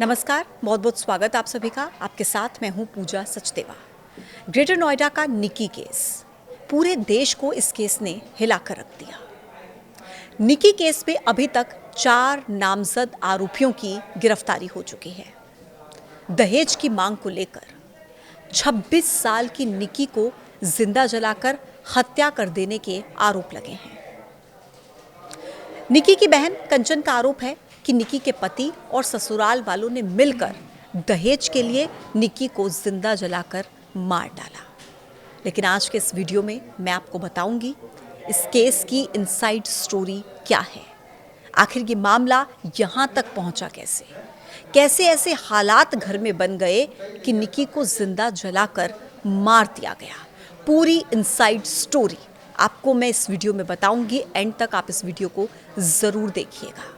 नमस्कार, बहुत बहुत स्वागत आप सभी का। आपके साथ मैं हूं पूजा सचदेवा। ग्रेटर नोएडा का निकी केस पूरे देश को इस केस ने हिलाकर रख दिया। निकी केस में अभी तक 4 नामजद आरोपियों की गिरफ्तारी हो चुकी है। दहेज की मांग को लेकर 26 साल की निकी को जिंदा जलाकर हत्या कर देने के आरोप लगे हैं। निकी की बहन कंचन का आरोप है कि निकी के पति और ससुराल वालों ने मिलकर दहेज के लिए निकी को जिंदा जलाकर मार डाला। लेकिन आज के इस वीडियो में मैं आपको बताऊंगी इस केस की इनसाइड स्टोरी क्या है, आखिर ये मामला यहां तक पहुंचा कैसे, कैसे ऐसे हालात घर में बन गए कि निकी को जिंदा जलाकर मार दिया गया। पूरी इनसाइड स्टोरी आपको मैं इस वीडियो में बताऊंगी। एंड तक आप इस वीडियो को जरूर देखिएगा।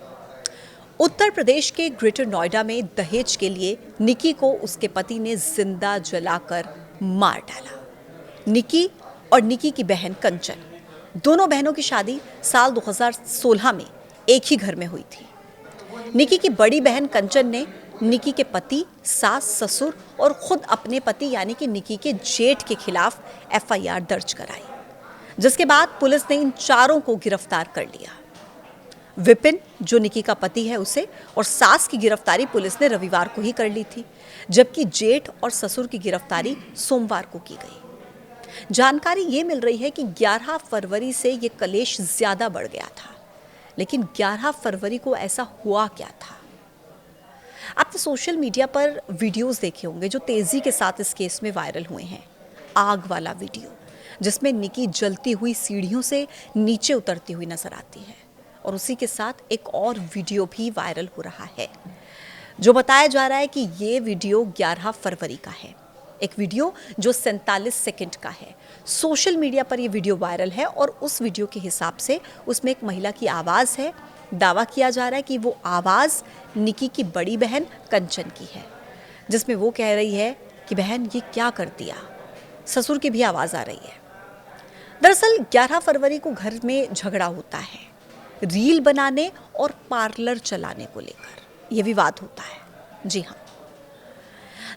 उत्तर प्रदेश के ग्रेटर नोएडा में दहेज के लिए निकी को उसके पति ने जिंदा जलाकर मार डाला। निकी और निकी की बहन कंचन, दोनों बहनों की शादी साल 2016 में एक ही घर में हुई थी। निकी की बड़ी बहन कंचन ने निकी के पति, सास, ससुर और खुद अपने पति यानी कि निकी के जेठ के खिलाफ एफआईआर दर्ज कराई, जिसके बाद पुलिस ने इन चारों को गिरफ्तार कर लिया। विपिन, जो निकी का पति है, उसे और सास की गिरफ्तारी पुलिस ने रविवार को ही कर ली थी, जबकि जेठ और ससुर की गिरफ्तारी सोमवार को की गई। जानकारी ये मिल रही है कि 11 फरवरी से ये कलेश ज्यादा बढ़ गया था। लेकिन 11 फरवरी को ऐसा हुआ क्या था? आपने सोशल मीडिया पर वीडियोस देखे होंगे जो तेजी के साथ इस केस में वायरल हुए हैं। आग वाला वीडियो जिसमें निकी जलती हुई सीढ़ियों से नीचे उतरती हुई नजर आती है, और उसी के साथ एक और वीडियो भी वायरल हो रहा है जो बताया जा रहा है कि ये वीडियो 11 फरवरी का है। एक वीडियो जो 47 सेकंड का है। सोशल मीडिया पर ये वीडियो वायरल है और उस वीडियो के हिसाब से उसमें एक महिला की आवाज़ है। दावा किया जा रहा है कि वो आवाज़ निकी की बड़ी बहन कंचन की है, जिसमें वो कह रही है कि बहन ये क्या कर दिया। ससुर की भी आवाज़ आ रही है। दरअसल 11 फरवरी को घर में झगड़ा होता है रील बनाने और पार्लर चलाने को लेकर। यह विवाद होता है। जी हाँ,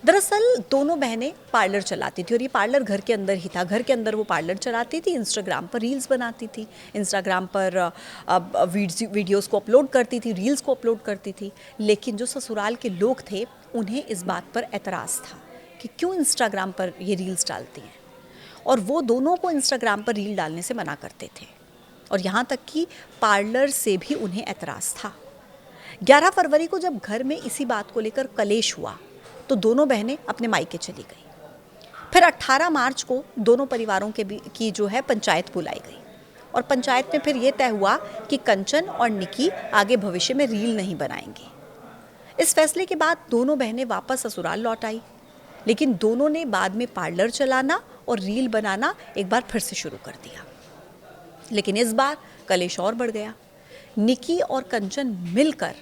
दरअसल दोनों बहनें पार्लर चलाती थी और ये पार्लर घर के अंदर ही था। घर के अंदर वो पार्लर चलाती थी, इंस्टाग्राम पर रील्स बनाती थी, इंस्टाग्राम पर वीडियोस को अपलोड करती थी, रील्स को अपलोड करती थी। लेकिन जो ससुराल के लोग थे उन्हें इस बात पर एतराज़ था कि क्यों इंस्टाग्राम पर ये रील्स डालती हैं, और वो दोनों को इंस्टाग्राम पर रील डालने से मना करते थे। और यहाँ तक कि पार्लर से भी उन्हें एतराज़ था। 11 फरवरी को जब घर में इसी बात को लेकर कलेश हुआ तो दोनों बहनें अपने मायके चली गई। फिर 18 मार्च को दोनों परिवारों की जो है पंचायत बुलाई गई, और पंचायत में फिर ये तय हुआ कि कंचन और निकी आगे भविष्य में रील नहीं बनाएंगी। इस फैसले के बाद दोनों बहनें वापस ससुराल लौट आई, लेकिन दोनों ने बाद में पार्लर चलाना और रील बनाना एक बार फिर से शुरू कर दिया। लेकिन इस बार कलेश और बढ़ गया। निकी और कंचन मिलकर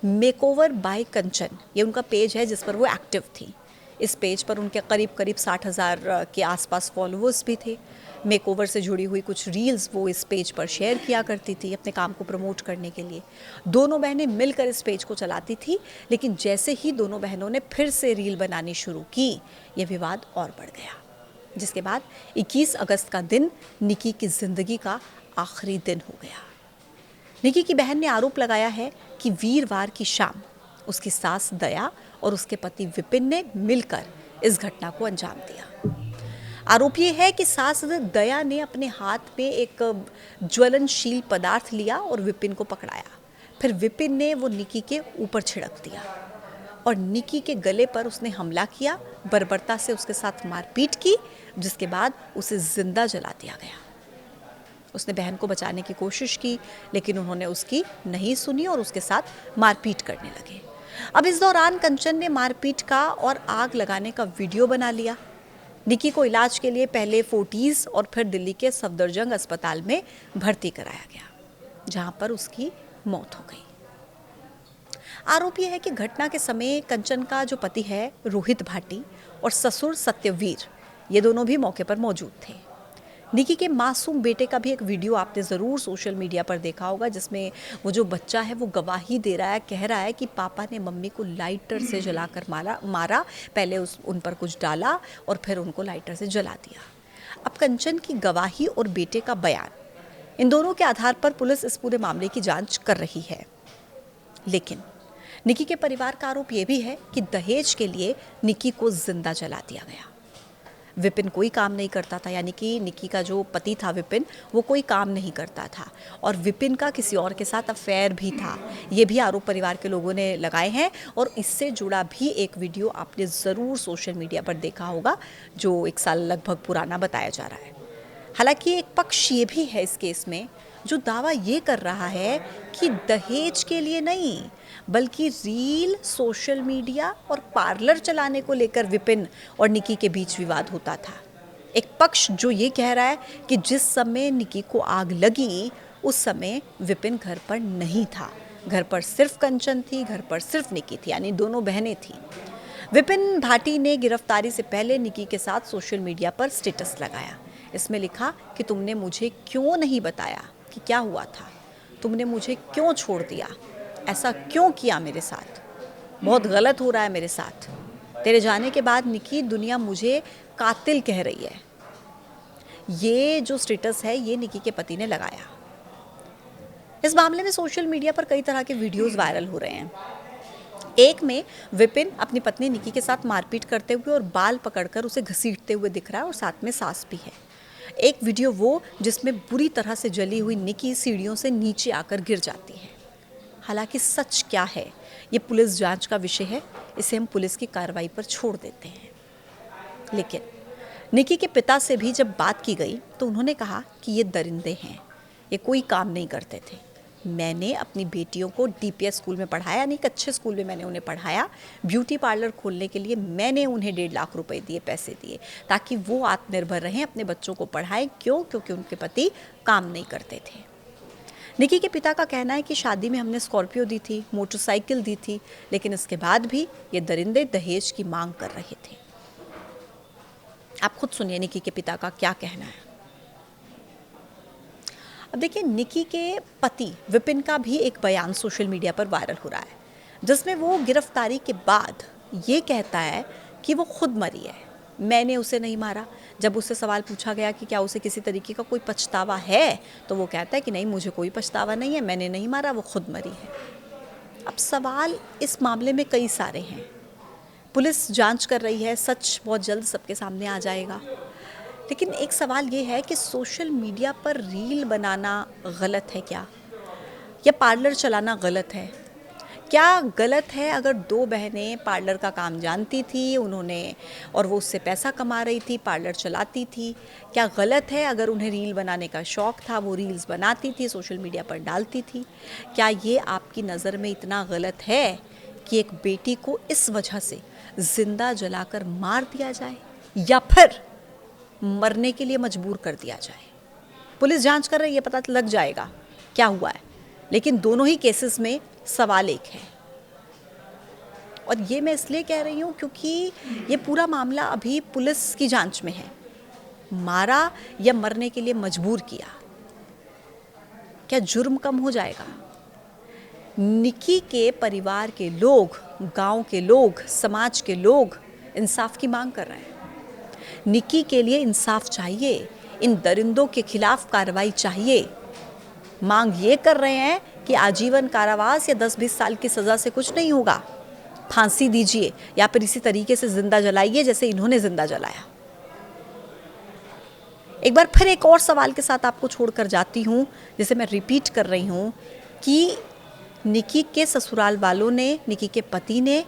मेकओवर बाय कंचन, ये उनका पेज है जिस पर वो एक्टिव थी। इस पेज पर उनके करीब 60,000 के आसपास फॉलोअर्स भी थे। मेकओवर से जुड़ी हुई कुछ रील्स वो इस पेज पर शेयर किया करती थी अपने काम को प्रमोट करने के लिए। दोनों बहनें मिलकर इस पेज को चलाती थी, लेकिन जैसे ही दोनों बहनों ने फिर से रील बनानी शुरू की, यह विवाद और बढ़ गया। जिसके बाद 21 अगस्त का दिन निकी की जिंदगी का आखिरी दिन हो गया। निकी की बहन ने आरोप लगाया है कि वीरवार की शाम उसकी सास दया और उसके पति विपिन ने मिलकर इस घटना को अंजाम दिया। आरोप ये है कि सास दया ने अपने हाथ में एक ज्वलनशील पदार्थ लिया और विपिन को पकड़ाया। फिर विपिन ने वो निकी के ऊपर छिड़क दिया और निकी के गले पर उसने हमला किया, बर्बरता से उसके साथ मारपीट की, जिसके बाद उसे जिंदा जला दिया गया। उसने बहन को बचाने की कोशिश की, लेकिन उन्होंने उसकी नहीं सुनी और उसके साथ मारपीट करने लगे। अब इस दौरान कंचन ने मारपीट का और आग लगाने का वीडियो बना लिया। निकी को इलाज के लिए पहले फोर्टिज और फिर दिल्ली के सफदरजंग अस्पताल में भर्ती कराया गया, जहां पर उसकी मौत हो गई। आरोप यह है कि घटना के समय कंचन का जो पति है रोहित भाटी और ससुर सत्यवीर, ये दोनों भी मौके पर मौजूद थे। निकी के मासूम बेटे का भी एक वीडियो आपने ज़रूर सोशल मीडिया पर देखा होगा, जिसमें वो जो बच्चा है वो गवाही दे रहा है, कह रहा है कि पापा ने मम्मी को लाइटर से जलाकर मारा। पहले उन पर कुछ डाला और फिर उनको लाइटर से जला दिया। अब कंचन की गवाही और बेटे का बयान, इन दोनों के आधार पर पुलिस इस पूरे मामले की जांच कर रही है। लेकिन निकी के परिवार का आरोप यह भी है कि दहेज के लिए निकी को जिंदा जला दिया गया। विपिन कोई काम नहीं करता था, यानी कि निकी का जो पति था विपिन, वो कोई काम नहीं करता था और विपिन का किसी और के साथ अफेयर भी था। ये भी आरोप परिवार के लोगों ने लगाए हैं और इससे जुड़ा भी एक वीडियो आपने ज़रूर सोशल मीडिया पर देखा होगा, जो 1 साल लगभग पुराना बताया जा रहा है। हालांकि एक पक्ष ये भी है इस केस में जो दावा ये कर रहा है कि दहेज के लिए नहीं, बल्कि रील, सोशल मीडिया और पार्लर चलाने को लेकर विपिन और निकी के बीच विवाद होता था। एक पक्ष जो ये कह रहा है कि जिस समय निकी को आग लगी उस समय विपिन घर पर नहीं था, घर पर सिर्फ कंचन थी, घर पर सिर्फ निकी थी, यानी दोनों बहनें थी। विपिन भाटी ने गिरफ्तारी से पहले निकी के साथ सोशल मीडिया पर स्टेटस लगाया। इसमें लिखा कि तुमने मुझे क्यों नहीं बताया कि क्या हुआ था, तुमने मुझे क्यों छोड़ दिया, ऐसा क्यों किया मेरे साथ, बहुत गलत हो रहा है मेरे साथ, तेरे जाने के बाद निकी दुनिया मुझे कातिल कह रही है। ये जो स्टेटस है ये निकी के पति ने लगाया। इस मामले में सोशल मीडिया पर कई तरह के वीडियोस वायरल हो रहे हैं। एक में विपिन अपनी पत्नी निकी के साथ मारपीट करते हुए और बाल पकड़कर उसे घसीटते हुए दिख रहा है और साथ में सास भी है। एक वीडियो वो जिसमें बुरी तरह से जली हुई निकी सीढ़ियों से नीचे आकर गिर जाती है। हालांकि सच क्या है ये पुलिस जांच का विषय है, इसे हम पुलिस की कार्रवाई पर छोड़ देते हैं। लेकिन निकी के पिता से भी जब बात की गई तो उन्होंने कहा कि ये दरिंदे हैं, ये कोई काम नहीं करते थे। मैंने अपनी बेटियों को DPS स्कूल में पढ़ाया, यानी एक अच्छे स्कूल में मैंने उन्हें पढ़ाया। ब्यूटी पार्लर खोलने के लिए मैंने उन्हें 1.5 लाख रुपए दिए, पैसे दिए, ताकि वो आत्मनिर्भर रहें, अपने बच्चों को पढ़ाएं। क्यों? क्योंकि उनके पति काम नहीं करते थे। निकी के पिता का कहना है कि शादी में हमने स्कॉर्पियो दी थी, मोटरसाइकिल दी थी, लेकिन इसके बाद भी ये दरिंदे दहेज की मांग कर रहे थे। आप खुद सुनिए निकी के पिता का क्या कहना है। अब देखिए, निकी के पति विपिन का भी एक बयान सोशल मीडिया पर वायरल हो रहा है, जिसमें वो गिरफ्तारी के बाद ये कहता है कि वो खुद मरी है, मैंने उसे नहीं मारा। जब उससे सवाल पूछा गया कि क्या उसे किसी तरीके का कोई पछतावा है, तो वो कहता है कि नहीं, मुझे कोई पछतावा नहीं है, मैंने नहीं मारा, वो खुद मरी है। अब सवाल इस मामले में कई सारे हैं। पुलिस जांच कर रही है, सच बहुत जल्द सबके सामने आ जाएगा। लेकिन एक सवाल ये है कि सोशल मीडिया पर रील बनाना गलत है क्या, या पार्लर चलाना गलत है? क्या गलत है अगर 2 बहनें पार्लर का काम जानती थी उन्होंने, और वो उससे पैसा कमा रही थी, पार्लर चलाती थी? क्या गलत है अगर उन्हें रील बनाने का शौक़ था, वो रील्स बनाती थी, सोशल मीडिया पर डालती थी? क्या ये आपकी नज़र में इतना गलत है कि एक बेटी को इस वजह से ज़िंदा जलाकर मार दिया जाए, या फिर मरने के लिए मजबूर कर दिया जाए? पुलिस जांच कर रही है, पता लग जाएगा क्या हुआ है। लेकिन दोनों ही केसेस में सवाल एक है, और ये मैं इसलिए कह रही हूँ क्योंकि ये पूरा मामला अभी पुलिस की जांच में है। मारा या मरने के लिए मजबूर किया, क्या जुर्म कम हो जाएगा? निकी के परिवार के लोग, गांव के लोग, समाज के लोग इंसाफ की मांग कर रहे हैं। निकी के लिए इंसाफ चाहिए, इन दरिंदों के खिलाफ कार्रवाई चाहिए। मांग ये कर रहे हैं कि आजीवन कारावास या 10-20 साल की सज़ा से कुछ नहीं होगा, फांसी दीजिए या फिर इसी तरीके से जिंदा जलाइए जैसे इन्होंने जिंदा जलाया। एक बार फिर एक और सवाल के साथ आपको छोड़कर जाती हूँ, जिसे मैं रिपीट कर रही हूँ कि निकी के ससुराल वालों ने, निकी के पति ने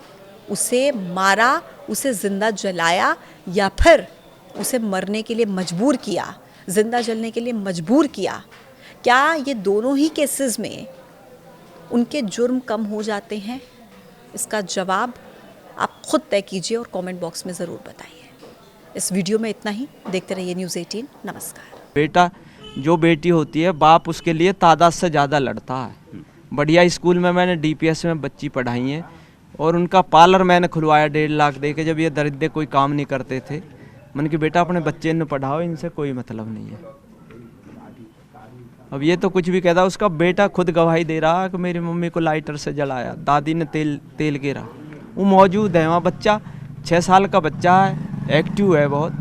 उसे मारा, उसे जिंदा जलाया, या फिर उसे मरने के लिए मजबूर किया, जिंदा जलने के लिए मजबूर किया? क्या ये दोनों ही केसेस में उनके जुर्म कम हो जाते हैं? इसका जवाब आप खुद तय कीजिए और कमेंट बॉक्स में ज़रूर बताइए। इस वीडियो में इतना ही। देखते रहिए न्यूज़ 18। नमस्कार। बेटा, जो बेटी होती है, बाप उसके लिए तादाद से ज़्यादा लड़ता है। बढ़िया स्कूल में मैंने DPS में बच्ची पढ़ाई है और उनका पार्लर मैंने खुलवाया 1.5 लाख दे के, जब ये दरिद्र कोई काम नहीं करते थे। मन के बेटा अपने बच्चे ने पढ़ाओ, इनसे कोई मतलब नहीं है। अब ये तो कुछ भी कहता, उसका बेटा खुद गवाही दे रहा कि मेरी मम्मी को लाइटर से जलाया, दादी ने तेल गिरा। वो मौजूद है वहाँ, बच्चा 6 साल का बच्चा है, एक्टिव है बहुत।